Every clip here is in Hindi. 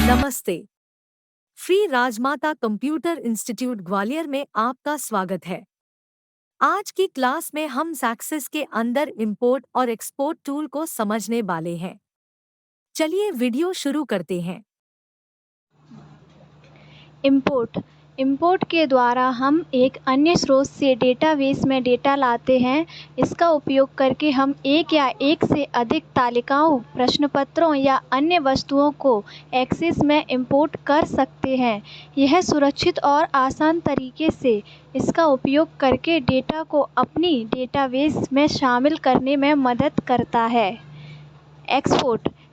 नमस्ते। फ्री राजमाता कंप्यूटर इंस्टीट्यूट ग्वालियर में आपका स्वागत है। आज की क्लास में हम एक्सेस के अंदर इंपोर्ट और एक्सपोर्ट टूल को समझने वाले हैं। चलिए वीडियो शुरू करते हैं। इंपोर्ट इंपोर्ट के द्वारा हम एक अन्य स्रोत से डेटाबेस में डेटा लाते हैं। इसका उपयोग करके हम एक या एक से अधिक तालिकाओं, प्रश्नपत्रों या अन्य वस्तुओं को एक्सेस में इंपोर्ट कर सकते हैं। यह सुरक्षित और आसान तरीके से इसका उपयोग करके डेटा को अपनी डेटाबेस में शामिल करने में मदद करता है।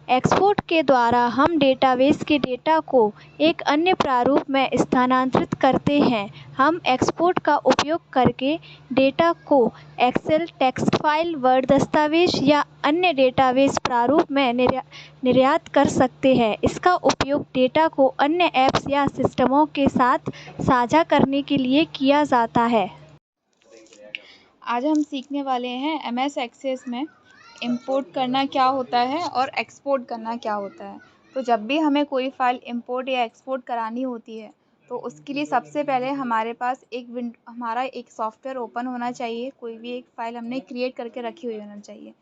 एक्सपोर्ट के द्वारा हम डेटाबेस के डेटा को एक अन्य प्रारूप में स्थानांतरित करते हैं। हम एक्सपोर्ट का उपयोग करके डेटा को एक्सेल, टेक्स्ट फाइल, वर्ड दस्तावेज या अन्य डेटाबेस प्रारूप में निर्यात कर सकते हैं। इसका उपयोग डेटा को अन्य ऐप्स या सिस्टमों के साथ साझा करने के लिए किया जाता है। आज हम सीखने वाले हैं MS एक्सेस में इंपोर्ट करना क्या होता है और एक्सपोर्ट करना क्या होता है। तो जब भी हमें कोई फ़ाइल इंपोर्ट या एक्सपोर्ट करानी होती है तो उसके लिए सबसे पहले हमारे पास हमारा एक सॉफ्टवेयर ओपन होना चाहिए। कोई भी एक फ़ाइल हमने क्रिएट करके रखी हुई होना चाहिए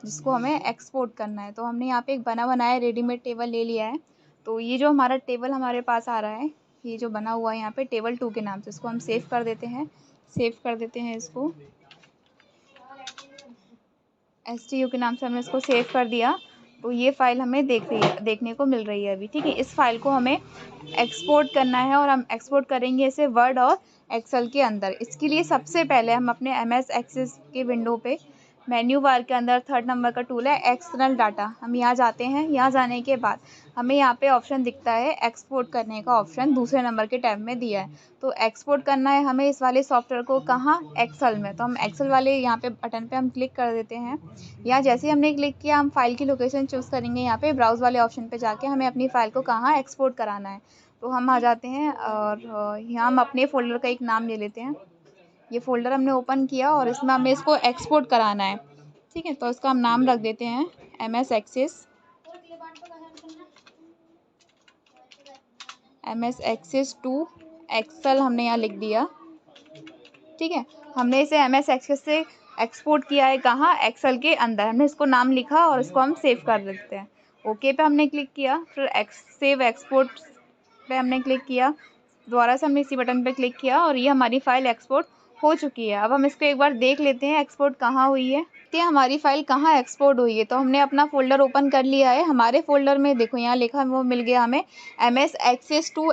जिसको हमें एक्सपोर्ट करना है। तो हमने यहाँ पे एक बना बनाया रेडीमेड टेबल ले लिया है। तो ये जो हमारा टेबल हमारे पास आ रहा है, ये जो बना हुआ है यहाँ पे टेबल 2 के नाम से, इसको हम सेव कर देते हैं। इसको STU के नाम से हमने इसको सेव कर दिया। तो ये फ़ाइल हमें देखने को मिल रही है अभी, ठीक है। इस फ़ाइल को हमें एक्सपोर्ट करना है और हम एक्सपोर्ट करेंगे इसे वर्ड और एक्सेल के अंदर। इसके लिए सबसे पहले हम अपने MS एक्सेस के विंडो पे मेन्यू बार के अंदर 3rd नंबर का टूल है एक्सटर्नल डाटा, हम यहाँ जाते हैं। यहाँ जाने के बाद हमें यहाँ पे ऑप्शन दिखता है एक्सपोर्ट करने का, ऑप्शन दूसरे नंबर के टैब में दिया है। तो एक्सपोर्ट करना है हमें इस वाले सॉफ्टवेयर को, कहाँ, एक्सेल में। तो हम एक्सेल वाले यहाँ पे बटन पे हम क्लिक कर देते हैं। या जैसे ही हमने क्लिक किया हम फाइल की लोकेशन चूज़ करेंगे। यहाँ पे ब्राउज़ वाले ऑप्शन पे जाके हमें अपनी फ़ाइल को कहाँ एक्सपोर्ट कराना है। तो हम आ जाते हैं और यहाँ हम अपने फ़ोल्डर का एक नाम ले लेते हैं। ये फ़ोल्डर हमने ओपन किया और इसमें हमें इसको एक्सपोर्ट कराना है, ठीक है। तो इसका हम नाम रख देते हैं MS एक्सेस टू एक्सेल, हमने यहाँ लिख दिया, ठीक है। हमने इसे MS एक्सेस से एक्सपोर्ट किया है, कहाँ, एक्सेल के अंदर। हमने इसको नाम लिखा और इसको हम सेव कर देते हैं। ओके पे हमने क्लिक किया, फिर सेव एक्सपोर्ट पे हमने क्लिक किया। दोबारा से हमने इसी बटन पे क्लिक किया और ये हमारी फ़ाइल एक्सपोर्ट हो चुकी है। अब हम इसको एक बार देख लेते हैं एक्सपोर्ट कहाँ हुई है, कि हमारी फ़ाइल कहाँ एक्सपोर्ट हुई है। तो हमने अपना फ़ोल्डर ओपन कर लिया है। हमारे फ़ोल्डर में देखो यहाँ लिखा वो मिल गया हमें MS एक्सेस टू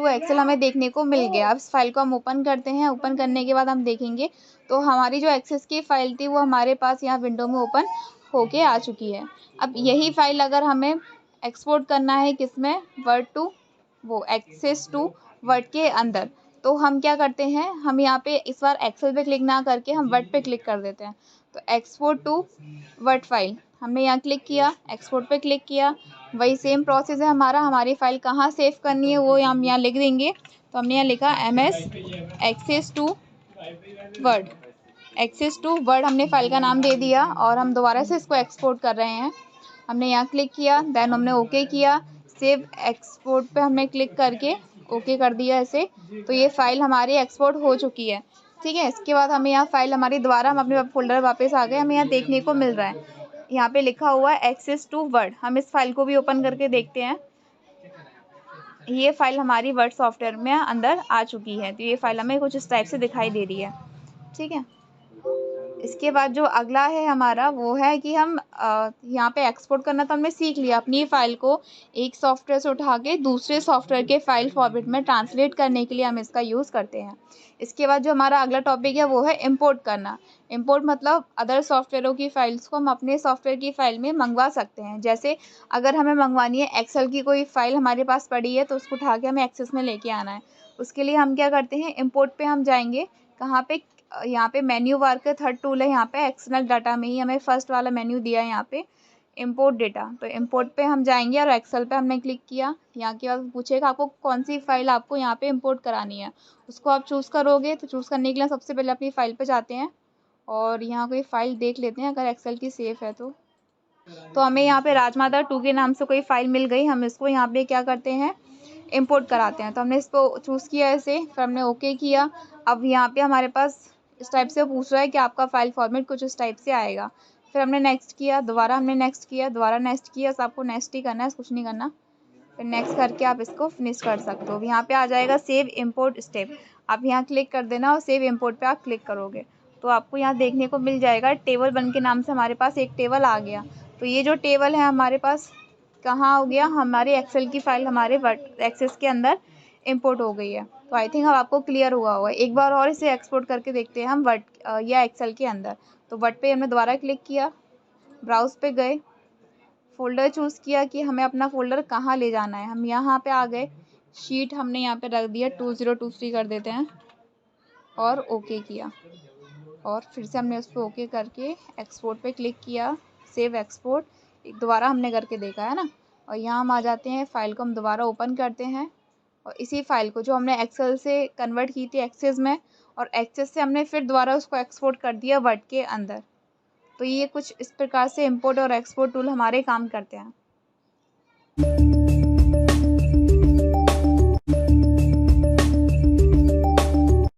एक्सेल हमें देखने को मिल गया। अब इस फाइल को हम ओपन करते हैं। ओपन करने के बाद हम देखेंगे तो हमारी जो एक्सेस की फ़ाइल थी वो हमारे पास यहाँ विंडो में ओपन होके आ चुकी है। अब यही फ़ाइल अगर हमें एक्सपोर्ट करना है किसमें, वर्ड टू वो एक्सेस टू वर्ड के अंदर, तो हम क्या करते हैं, हम यहाँ पे इस बार एक्सेल पे क्लिक ना करके हम वर्ड पे क्लिक कर देते हैं। तो एक्सपोर्ट टू वर्ड फाइल हमने यहाँ क्लिक किया, एक्सपोर्ट पे क्लिक किया। वही सेम प्रोसेस है हमारा। हमारी फ़ाइल कहाँ सेव करनी है वो हम यहाँ लिख देंगे। तो हमने यहाँ लिखा MS एक्सेस टू वर्ड हमने फ़ाइल का नाम दे दिया और हम दोबारा से इसको एक्सपोर्ट कर रहे हैं। हमने यहाँ क्लिक किया, देन हमने ओके किया, सेव एक्सपोर्ट पे हमने क्लिक करके ओके कर दिया ऐसे। तो ये फ़ाइल हमारी एक्सपोर्ट हो चुकी है, ठीक है। इसके बाद हमें यहाँ फ़ाइल हमारी दोबारा, हम अपने फ़ोल्डर वापस आ गए। हमें यहाँ देखने को मिल रहा है, यहाँ पे लिखा हुआ है एक्सेस टू वर्ड। हम इस फाइल को भी ओपन करके देखते हैं। ये फ़ाइल हमारी वर्ड सॉफ्टवेयर में अंदर आ चुकी है। तो ये फ़ाइल हमें कुछ इस टाइप से दिखाई दे रही है, ठीक है। इसके बाद जो अगला है हमारा वो है कि हम यहाँ पे एक्सपोर्ट करना तो हमने सीख लिया। अपनी फ़ाइल को एक सॉफ्टवेयर से उठा के दूसरे सॉफ्टवेयर के फ़ाइल फॉर्मेट में ट्रांसलेट करने के लिए हम इसका यूज़ करते हैं। इसके बाद जो हमारा अगला टॉपिक है वो है इंपोर्ट करना। इंपोर्ट मतलब अदर सॉफ्टवेयरों की फ़ाइल्स को हम अपने सॉफ्टवेयर की फ़ाइल में मंगवा सकते हैं। जैसे अगर हमें मंगवानी है एक्सेल की कोई फ़ाइल हमारे पास पड़ी है तो उसको उठा के हमें एक्सेस में लेके आना है। उसके लिए हम क्या करते हैं, इंपोर्ट पे हम जाएंगे। कहाँ पे, यहाँ पे मेन्यू बार का 3rd टूल है, यहाँ पे एक्सटर्नल डाटा में ही हमें फर्स्ट वाला मेन्यू दिया है यहाँ पे इंपोर्ट डेटा। तो इंपोर्ट पे हम जाएंगे और एक्सेल पे हमने क्लिक किया। यहाँ के बाद पूछेगा आपको कौन सी फ़ाइल आपको यहाँ पे इंपोर्ट करानी है, उसको आप चूज़ करोगे। तो चूज़ करने के लिए सबसे पहले अपनी फ़ाइल पे जाते हैं और यहाँ कोई फ़ाइल देख लेते हैं अगर एक्सेल की सेफ है तो। तो हमें यहाँ पे राजमाता 2 के नाम से कोई फ़ाइल मिल गई। हम इसको यहाँ पे क्या करते हैं, इंपोर्ट कराते हैं। तो हमने इसको चूज़ किया ऐसे, फिर हमने ओके किया। अब यहाँ पे हमारे पास इस टाइप से पूछ रहा है कि आपका फ़ाइल फॉर्मेट कुछ इस टाइप से आएगा। फिर हमने नेक्स्ट किया, दोबारा हमने नेक्स्ट किया, दोबारा नेक्स्ट किया। बस आपको नेक्स्ट ही करना है, कुछ नहीं करना। फिर नेक्स्ट करके आप इसको फिनिश कर सकते हो। यहाँ पे आ जाएगा सेव इंपोर्ट स्टेप। आप यहाँ क्लिक कर देना और सेव इंपोर्ट पे आप क्लिक करोगे तो आपको यहाँ देखने को मिल जाएगा टेबल 1 के नाम से हमारे पास एक टेबल आ गया। तो ये जो टेबल है हमारे पास कहाँ हो गया, हमारे एक्सेल की फ़ाइल हमारे वर्ड एक्सेस के अंदर इंपोर्ट हो गई है। तो आई थिंक अब आपको क्लियर हुआ होगा। एक बार और इसे एक्सपोर्ट करके देखते हैं हम वर्ड या एक्सेल के अंदर। तो वर्ड पे हमने दोबारा क्लिक किया, ब्राउज़ पे गए, फ़ोल्डर चूज़ किया कि हमें अपना फ़ोल्डर कहाँ ले जाना है। हम यहाँ पे आ गए, शीट हमने यहाँ पे रख दिया 2023 कर देते हैं और ओके किया। और फिर से हमने उस पे ओके करके एक्सपोर्ट पे क्लिक किया, सेव एक्सपोर्ट दोबारा हमने करके देखा है ना। और यहाँ हम आ जाते हैं, फ़ाइल को हम दोबारा ओपन करते हैं और इसी फ़ाइल को जो हमने एक्सेल से कन्वर्ट की थी एक्सेस में, और एक्सेस से हमने फिर दोबारा उसको एक्सपोर्ट कर दिया वर्ड के अंदर। तो ये कुछ इस प्रकार से इंपोर्ट और एक्सपोर्ट टूल हमारे काम करते हैं।